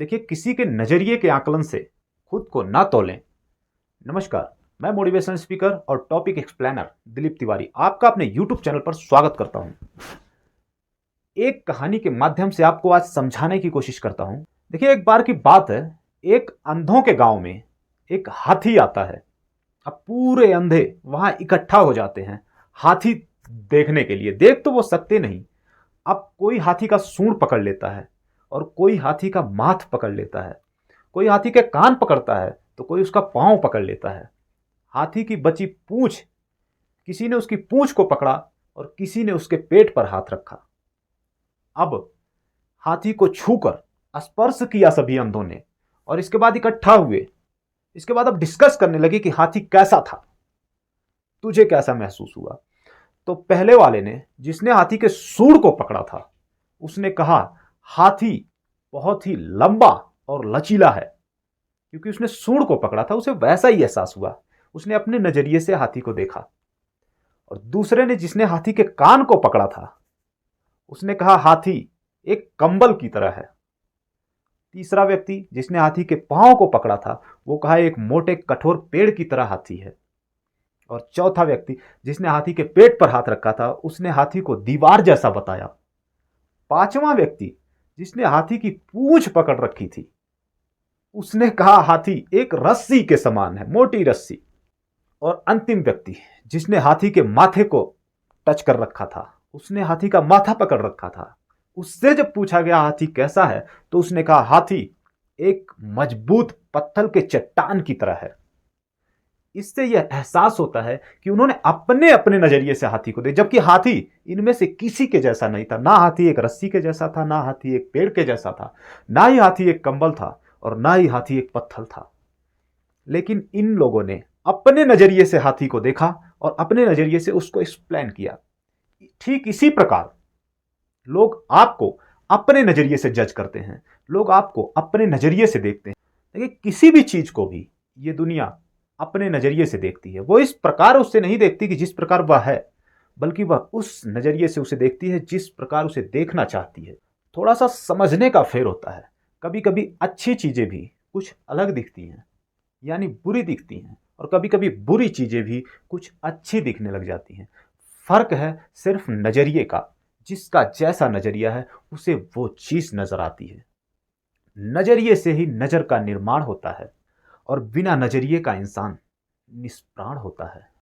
देखिए, किसी के नज़रिए के आकलन से खुद को ना तौलें। नमस्कार, मैं मोटिवेशन स्पीकर और टॉपिक एक्सप्लेनर दिलीप तिवारी आपका अपने यूट्यूब चैनल पर स्वागत करता हूं। एक कहानी के माध्यम से आपको आज समझाने की कोशिश करता हूं। देखिए, एक बार की बात है, एक अंधों के गांव में एक हाथी आता है। अब पूरे अंधे वहां इकट्ठा हो जाते हैं हाथी देखने के लिए। देख तो वो सकते नहीं। अब कोई हाथी का सूंड पकड़ लेता है और कोई हाथी का माथ पकड़ लेता है, कोई हाथी के कान पकड़ता है तो कोई उसका पांव पकड़ लेता है। हाथी की बची पूंछ, किसी ने उसकी पूंछ को पकड़ा और किसी ने उसके पेट पर हाथ रखा। अब हाथी को छूकर स्पर्श किया सभी अंधों ने और इसके बाद इकट्ठा हुए। इसके बाद अब डिस्कस करने लगे कि हाथी कैसा था, तुझे कैसा महसूस हुआ। तो पहले वाले ने, जिसने हाथी के सूंड को पकड़ा था, उसने कहा हाथी बहुत ही लंबा और लचीला है। क्योंकि उसने सूंड को पकड़ा था, उसे वैसा ही एहसास हुआ। उसने अपने नजरिए से हाथी को देखा। और दूसरे ने, जिसने हाथी के कान को पकड़ा था, उसने कहा हाथी एक कंबल की तरह है। तीसरा व्यक्ति, जिसने हाथी के पांव को पकड़ा था, वो कहा एक मोटे कठोर पेड़ की तरह हाथी है। और चौथा व्यक्ति, जिसने हाथी के पेट पर हाथ रखा था, उसने हाथी को दीवार जैसा बताया। पांचवा व्यक्ति, जिसने हाथी की पूंछ पकड़ रखी थी, उसने कहा हाथी एक रस्सी के समान है, मोटी रस्सी। और अंतिम व्यक्ति, जिसने हाथी के माथे को टच कर रखा था, उसने हाथी का माथा पकड़ रखा था, उससे जब पूछा गया हाथी कैसा है, तो उसने कहा हाथी एक मजबूत पत्थर के चट्टान की तरह है। इससे यह एहसास होता है कि उन्होंने अपने अपने नजरिए से हाथी को देखा, जबकि हाथी इनमें से किसी के जैसा नहीं था। ना हाथी एक रस्सी के जैसा था, ना हाथी एक पेड़ के जैसा था, ना ही हाथी एक कंबल था और ना ही हाथी एक पत्थर था। लेकिन इन लोगों ने अपने नजरिए से हाथी को देखा और अपने नजरिए से उसको एक्सप्लेन किया। ठीक इसी प्रकार लोग आपको अपने नजरिए से जज करते हैं, लोग आपको अपने नजरिए से देखते हैं। देखिए, किसी भी चीज को भी ये दुनिया अपने नजरिए से देखती है। वो इस प्रकार उससे नहीं देखती कि जिस प्रकार वह है, बल्कि वह उस नजरिए से उसे देखती है जिस प्रकार उसे देखना चाहती है। थोड़ा सा समझने का फेर होता है। कभी कभी अच्छी चीजें भी कुछ अलग दिखती हैं, यानी बुरी दिखती हैं, और कभी कभी बुरी चीजें भी कुछ अच्छी दिखने लग जाती हैं। फर्क है सिर्फ नजरिए का। जिसका जैसा नजरिया है उसे वो चीज नजर आती है। नजरिए से ही नजर का निर्माण होता है और बिना नजरिए का इंसान निष्प्राण होता है।